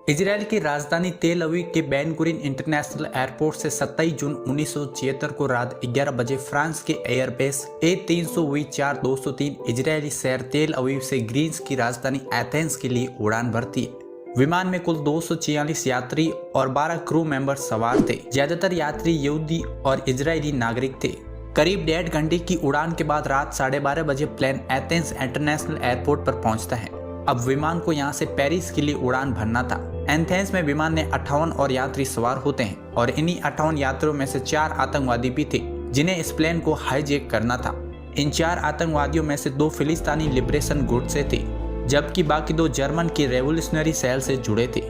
Israel की राजधानी तेल अवीव के बेन गुरियन इंटरनेशनल एयरपोर्ट से 27 जून 1976 को रात 11 बजे फ्रांस के एयरबेस A320-203 इजरायली शहर तेल अवीव से ग्रीस की राजधानी एथेंस के लिए उड़ान भरती है। विमान में कुल 246 यात्री और 12 क्रू मेंबर सवार थे। ज्यादातर यात्री यहूदी और इजरायली नागरिक थे। करीब 1.5 घंटे की उड़ान के बाद रात 12:30 बजे प्लेन एथेंस इंटरनेशनल एयरपोर्ट पर पहुंचता है। अब विमान को यहां से पेरिस के लिए उड़ान भरना था। एथेंस में विमान में 58 और यात्री सवार होते हैं और इन्हीं 58 यात्रियों में से 4 आतंकवादी भी थे जिन्हें इस प्लेन को हाईजैक करना था। इन 4 आतंकवादियों में से 2 फिलिस्तीनी लिबरेशन गुट से थे, जबकि बाकी 2 जर्मन के रेवोल्यूशनरी सेल से जुड़े थे।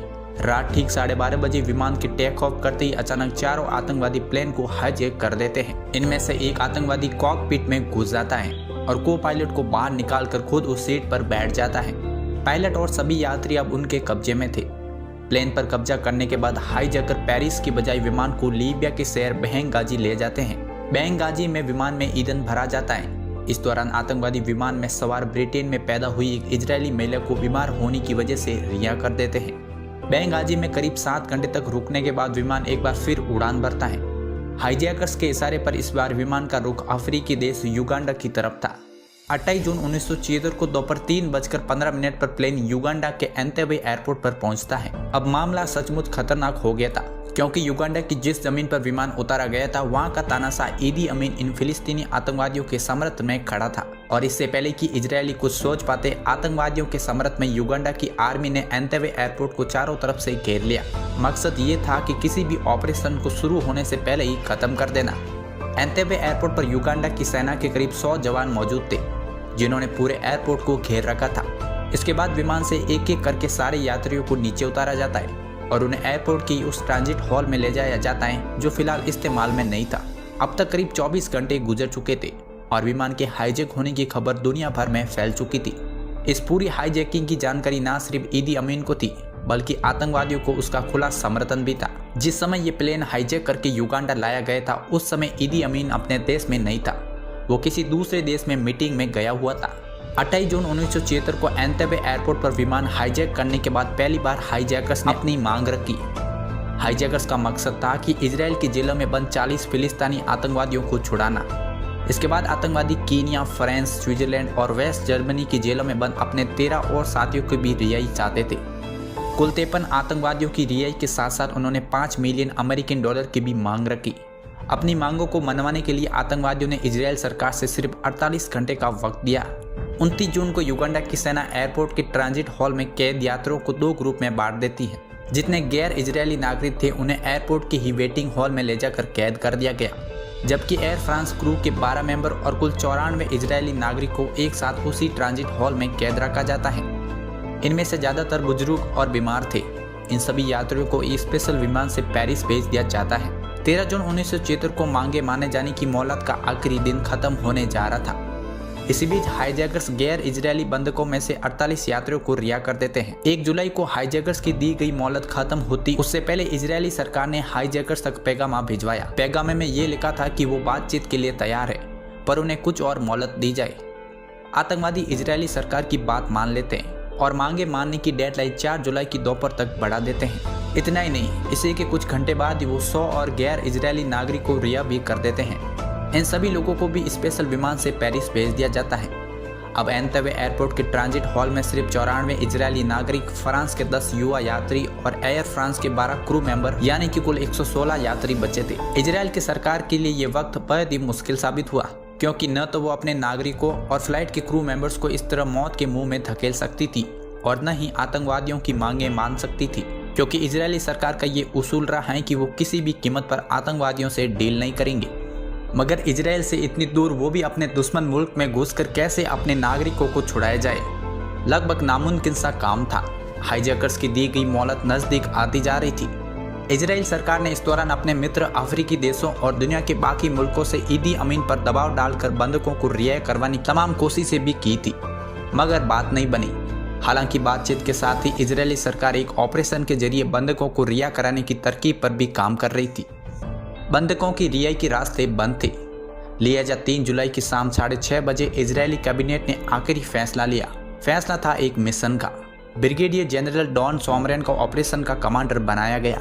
रात ठीक 12:30 बजे विमान के टेक ऑफ करते ही अचानक चारों आतंकवादी प्लेन को हाईजैक कर देते हैं। इनमें से एक आतंकवादी कॉकपिट में घुस जाता है और को पायलट को बाहर निकालकर खुद उस सीट पर बैठ जाता है। पायलट और सभी यात्री अब उनके कब्जे में थे। प्लेन पर कब्जा करने के बाद हाईजैकर पेरिस की बजाय विमान को लीबिया के शहर बेंगाजी ले जाते हैं। बेंगाजी में विमान में ईंधन भरा जाता है। इस दौरान आतंकवादी विमान में सवार ब्रिटेन में पैदा हुई एक इजरायली महिला को बीमार होने की वजह से रिहा कर देते हैं। बेंगाजी में करीब 7 घंटे तक रुकने के बाद विमान एक बार फिर उड़ान भरता है। हाईजैकर्स के इशारे पर इस बार विमान का रुख अफ्रीकी देश युगांडा की तरफ था। 28 जून 1976 को दोपहर 3:15 पर प्लेन युगांडा के एंतेबे एयरपोर्ट पर पहुंचता है। अब मामला सचमुच खतरनाक हो गया था, क्योंकि युगांडा की जिस जमीन पर विमान उतारा गया था वहां का तानाशाह ईदी अमीन इन फिलिस्तीनी आतंकवादियों के समर्थन में खड़ा था। और इससे पहले कि इजरायली कुछ सोच पाते, आतंकवादियों के समर्थन में युगांडा की आर्मी ने एंतेबे एयरपोर्ट को चारों तरफ से घेर लिया। मकसद ये था कि किसी भी ऑपरेशन को शुरू होने से पहले ही खत्म कर देना। एंतेबे एयरपोर्ट पर युगांडा की सेना के करीब 100 जवान मौजूद थे, जिन्होंने पूरे एयरपोर्ट को घेर रखा था। इसके बाद विमान से एक एक करके सारे यात्रियों को नीचे उतारा जाता है और उन्हें एयरपोर्ट की उस ट्रांजिट हॉल में ले जाया जाता है जो फिलहाल इस्तेमाल में नहीं था। अब तक करीब 24 घंटे गुजर चुके थे और विमान के हाईजैक होने की खबर दुनिया भर में फैल चुकी थी। इस पूरी हाईजैकिंग की जानकारी न सिर्फ ईदी अमीन को थी, बल्कि आतंकवादियों को उसका खुला समर्थन भी था। जिस समय ये प्लेन हाईजैक करके युगांडा लाया गया था, उस समय ईदी अमीन अपने देश में नहीं था, वो किसी दूसरे देश में मीटिंग में गया हुआ था। 28 जून 1976 को एंतेबे एयरपोर्ट पर विमान हाईजैक करने के बाद पहली बार हाईजैकर्स ने अपनी मांग रखी। हाईजैकर्स का मकसद था कि इजराइल की जेलों में बंद 40 फिलिस्तीनी आतंकवादियों को छुड़ाना। इसके बाद आतंकवादी कीनिया, फ्रांस, स्विट्जरलैंड और वेस्ट जर्मनी की जेलों में बंद अपने 13 और साथियों की भी रिहाई चाहते थे। कुल 53 आतंकवादियों की रिहाई के साथ साथ उन्होंने $5 मिलियन अमेरिकन डॉलर की भी मांग रखी। अपनी मांगों को मनवाने के लिए आतंकवादियों ने इजराइल सरकार से सिर्फ 48 घंटे का वक्त दिया। 29 जून को युगांडा की सेना एयरपोर्ट के ट्रांजिट हॉल में कैद यात्रियों को 2 ग्रुप में बांट देती है। जितने गैर इजरायली नागरिक थे उन्हें एयरपोर्ट की ही वेटिंग हॉल में ले जाकर कैद कर दिया गया, जबकि एयर फ्रांस क्रू के 12 मेंबर और कुल 94 इजरायली नागरिक को एक साथ उसी ट्रांजिट हॉल में कैद रखा जाता है। इनमें से ज्यादातर बुजुर्ग और बीमार थे। इन सभी यात्रियों को स्पेशल विमान से पेरिस भेज दिया जाता है। 13 जून 1976 को मांगे माने जाने की मोहलत का आखिरी दिन खत्म होने जा रहा था। इसी बीच हाईजैकर्स गैर इजरायली बंधकों में से 48 यात्रियों को रिहा कर देते हैं। 1 जुलाई को हाईजैकर्स की दी गई मोहलत खत्म होती उससे पहले इजरायली सरकार ने हाईजैकर्स तक पैगाम भिजवाया। पैगाम में ये लिखा था कि वो बातचीत के लिए तैयार है, पर उन्हें कुछ और मोहलत दी जाए। आतंकवादी इजरायली सरकार की बात मान लेते हैं और मांगे मानने की डेडलाइन 4 जुलाई की दोपहर तक बढ़ा देते हैं। इतना ही नहीं, इसी के कुछ घंटे बाद ही वो 100 और गैर इजरायली नागरिक को रिहा भी कर देते हैं। इन सभी लोगों को भी स्पेशल विमान से पेरिस भेज दिया जाता है। अब एंतेबे एयरपोर्ट के ट्रांजिट हॉल में सिर्फ 94 इजरायली नागरिक, फ्रांस के 10 युवा यात्री और एयर फ्रांस के 12 क्रू मेंबर, यानी कि कुल 116 यात्री बचे थे। इजराइल की सरकार के लिए ये वक्त बेहद ही मुश्किल साबित हुआ, क्योंकि न तो वो अपने नागरिकों और फ्लाइट के क्रू मेंबर्स को इस तरह मौत के मुंह में धकेल सकती थी और न ही आतंकवादियों की मांगे मान सकती थी, क्योंकि इजरायली सरकार का ये उसूल रहा है कि वो किसी भी कीमत पर आतंकवादियों से डील नहीं करेंगे। मगर इजराइल से इतनी दूर, वो भी अपने दुश्मन मुल्क में घुसकर कैसे अपने नागरिकों को छुड़ाया जाए, लगभग नामुमकिन सा काम था। हाईजैकर्स की दी गई मोहलत नजदीक आती जा रही थी। इजराइल सरकार ने इस दौरान अपने मित्र अफ्रीकी देशों और दुनिया के बाकी मुल्कों से ईदी अमीन पर दबाव डालकर बंधकों को रिहा करवाने की तमाम कोशिशें भी की थी, मगर बात नहीं बनी। हालांकि बातचीत के साथ ही इजरायली सरकार एक ऑपरेशन के जरिए बंधकों को रिहा कराने की तरकीब पर भी काम कर रही थी। बंधकों की रिहाई के रास्ते बंद थे। लिहाजा 3 जुलाई की शाम 6:30 बजे इजरायली कैबिनेट ने आखिरी फैसला लिया। फैसला था एक मिशन का। ब्रिगेडियर जनरल डॉन सोमरेन को ऑपरेशन का कमांडर बनाया गया।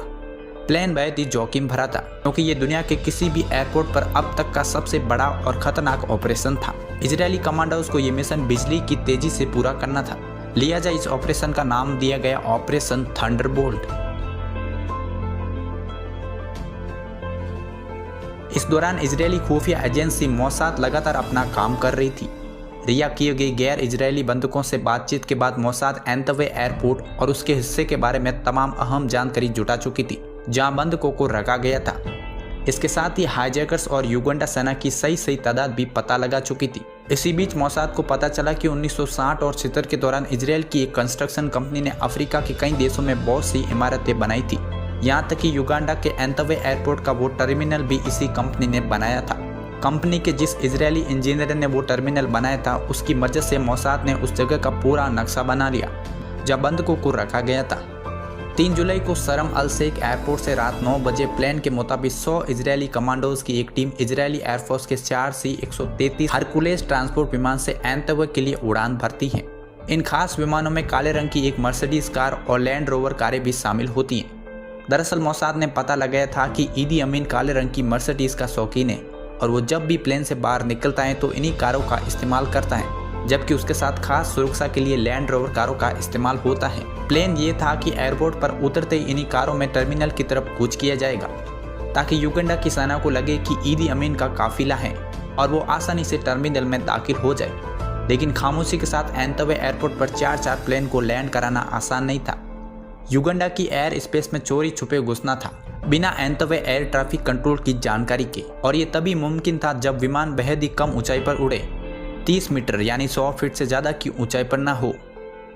प्लान बेहद ही जोखिम भरा था क्योंकि ये दुनिया के किसी भी एयरपोर्ट पर अब तक का सबसे बड़ा और खतरनाक ऑपरेशन था। इजरायली कमांडोज को ये मिशन बिजली की तेजी से पूरा करना था, लिहाजा इस ऑपरेशन का नाम दिया गया ऑपरेशन थंडरबोल्ट। इस दौरान इजरायली खुफिया एजेंसी मोसाद लगातार अपना काम कर रही थी। रिहा किए गए गैर इजरायली बंधकों से बातचीत के बाद मोसाद एंतवे एयरपोर्ट और उसके हिस्से के बारे में तमाम अहम जानकारी जुटा चुकी थी जहां बंधकों को रखा गया था। इसके साथ ही हाईजैकर्स और युगांडा सेना की सही तादाद भी पता लगा चुकी थी। इसी बीच मोसाद को पता चला कि 1960 और 70 के दौरान इजरायल की एक कंस्ट्रक्शन कंपनी ने अफ्रीका के कई देशों में बहुत सी इमारतें बनाई थी। यहाँ तक कि युगांडा के एंतवे एयरपोर्ट का वो टर्मिनल भी इसी कंपनी ने बनाया था। कंपनी के जिस इजरायली इंजीनियर ने वो टर्मिनल बनाया था उसकी मदद से मोसाद ने उस जगह का पूरा नक्शा बना लिया जहाँ बंधकों को रखा गया था। 3 जुलाई को शर्म अल शेख एयरपोर्ट से रात 9 बजे प्लान के मुताबिक 100 इजरायली कमांडोज की एक टीम इजरायली एयरफोर्स के 4 C-133 हरकुलेस ट्रांसपोर्ट विमान से एंतवे के लिए उड़ान भरती है। इन खास विमानों में काले रंग की एक मर्सिडीज कार और लैंड रोवर कारें भी शामिल होती हैं। दरअसल मोसाद ने पता लगाया था कि ईदी अमीन काले रंग की मर्सिडीज का शौकीन है और वो जब भी प्लेन से बाहर निकलता है तो इन्हीं कारों का इस्तेमाल करता है, जबकि उसके साथ खास सुरक्षा के लिए लैंड रोवर कारों का इस्तेमाल होता है। प्लान ये था कि एयरपोर्ट पर उतरते ही इन्हीं कारों में टर्मिनल की तरफ कूच किया जाएगा ताकि युगांडा की सेना को लगे कि ईदी अमीन का काफिला है और वो आसानी से टर्मिनल में दाखिल हो जाए। लेकिन खामोशी के साथ एंतवे एयरपोर्ट पर 4 प्लेन को लैंड कराना आसान नहीं था। युगांडा की एयर स्पेस में चोरी छुपे घुसना था बिना एंतवे एयर ट्रैफिक कंट्रोल की जानकारी के, और ये तभी मुमकिन था जब विमान बेहद ही कम ऊंचाई पर उड़े, 30 मीटर यानी 100 फीट से ज़्यादा की ऊंचाई पर न हो।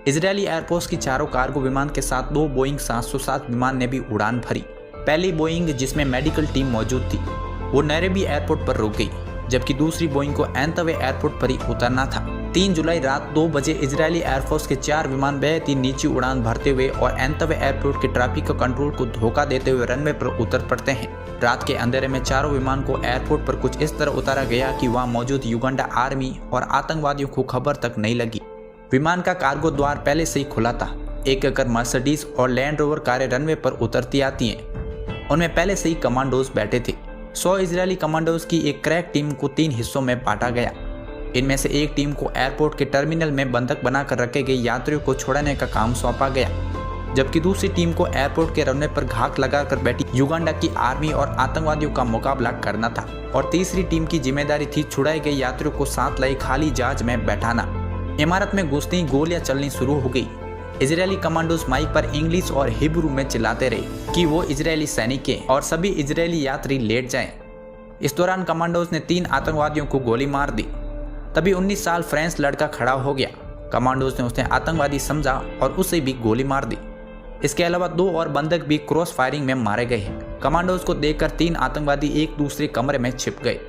इजरायली एयरफोर्स की चारों कार्गो विमान के साथ 2 बोइंग 707 विमान ने भी उड़ान भरी। पहली बोइंग जिसमें मेडिकल टीम मौजूद थी वो नैरोबी एयरपोर्ट पर रुक गई, जबकि दूसरी बोइंग को एंतवे एयरपोर्ट पर ही उतरना था। 3 जुलाई रात 2 बजे इजरायली एयरफोर्स के 4 विमान बेहद ही नीची उड़ान भरते हुए और एंतवे एयरपोर्ट के ट्रैफिक कंट्रोल को धोखा देते हुए रनवे पर उतर पड़ते हैं। रात के अंधेरे में चारों विमान को एयरपोर्ट पर कुछ इस तरह उतारा गया कि वहां मौजूद युगांडा आर्मी और आतंकवादियों को खबर तक नहीं लगी। विमान का कार्गो द्वार पहले से ही खुला था। एक मर्सिडीज और लैंड रोवर कारें रनवे पर उतरती आती हैं। उनमें पहले से ही कमांडोज बैठे थे। 100 इजरायली कमांडोज की एक क्रैक टीम को 3 हिस्सों में बांटा गया। इनमें से एक टीम को एयरपोर्ट के टर्मिनल में बंधक बनाकर रखे गए यात्रियों को छोड़ने का काम सौंपा गया, जबकि दूसरी टीम को एयरपोर्ट के रनवे पर घात लगाकर बैठी युगांडा की आर्मी और आतंकवादियों का मुकाबला करना था, और तीसरी टीम की जिम्मेदारी थी छुड़ाए गए यात्रियों को साथ लाए खाली जहाज में बैठाना। इमारत में घुसते ही गोलियां चलनी शुरू हो गई। इजरायली कमांडोज माइक पर इंग्लिश और हिब्रू में चिल्लाते रहे कि वो इजरायली सैनिक हैं और सभी इजरायली यात्री लेट जाएं। इस दौरान कमांडोज ने 3 आतंकवादियों को गोली मार दी। तभी 19 साल फ्रेंच लड़का खड़ा हो गया। कमांडोज ने उसे आतंकवादी समझा और उसे भी गोली मार दी। इसके अलावा 2 और बंधक भी क्रॉस फायरिंग में मारे गए। कमांडोज को देखकर 3 आतंकवादी एक दूसरे कमरे में छिप गए,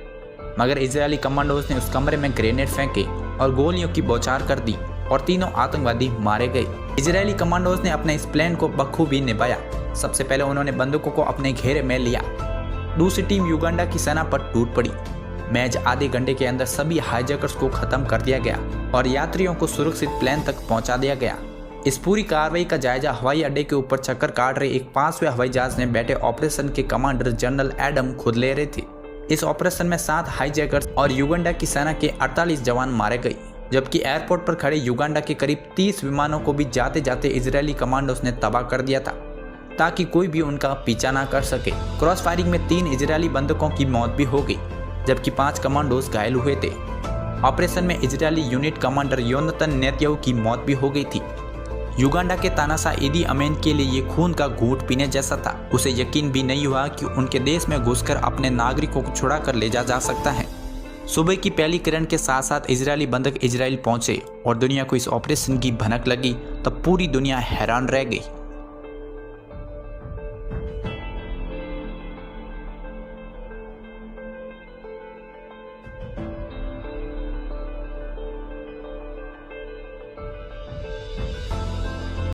मगर इजरायली कमांडोज ने उस कमरे में ग्रेनेड फेंके और गोलियों की बौछार कर दी और तीनों आतंकवादी मारे गए। इजरायली कमांडोज ने अपने इस प्लान को बखूबी निभाया। सबसे पहले उन्होंने बंदूकों को अपने घेरे में लिया। दूसरी टीम युगांडा की सेना पर टूट पड़ी। महज आधे घंटे के अंदर सभी हाईजैकर्स को खत्म कर दिया गया और यात्रियों को सुरक्षित प्लेन तक पहुंचा दिया गया। इस पूरी कार्रवाई का जायजा हवाई अड्डे के ऊपर चक्कर काट रहे एक 5वें हवाई जहाज में बैठे ऑपरेशन के कमांडर जनरल एडम खुद ले रहे थे। इस ऑपरेशन में 7 हाईजैकर्स और युगांडा की सेना के 48 जवान मारे गए, जबकि एयरपोर्ट पर खड़े युगांडा के करीब 30 विमानों को भी जाते जाते इजरायली कमांडोज ने तबाह कर दिया था ताकि कोई भी उनका पीछा ना कर सके। क्रॉस फायरिंग में 3 इजरायली बंधकों की मौत भी हो गई, जबकि 5 कमांडोज घायल हुए थे। ऑपरेशन में इजरायली यूनिट कमांडर योनातान नेतन्याहू की मौत भी हो गई थी। युगांडा के तानाशाह ईदी अमीन के लिए ये खून का घूंट पीने जैसा था। उसे यकीन भी नहीं हुआ कि उनके देश में घुसकर अपने नागरिकों को छुड़ा कर ले जा सकता है। सुबह की पहली किरण के साथ साथ इजरायली बंधक इजराइल पहुंचे और दुनिया को इस ऑपरेशन की भनक लगी तब पूरी दुनिया हैरान रह गई।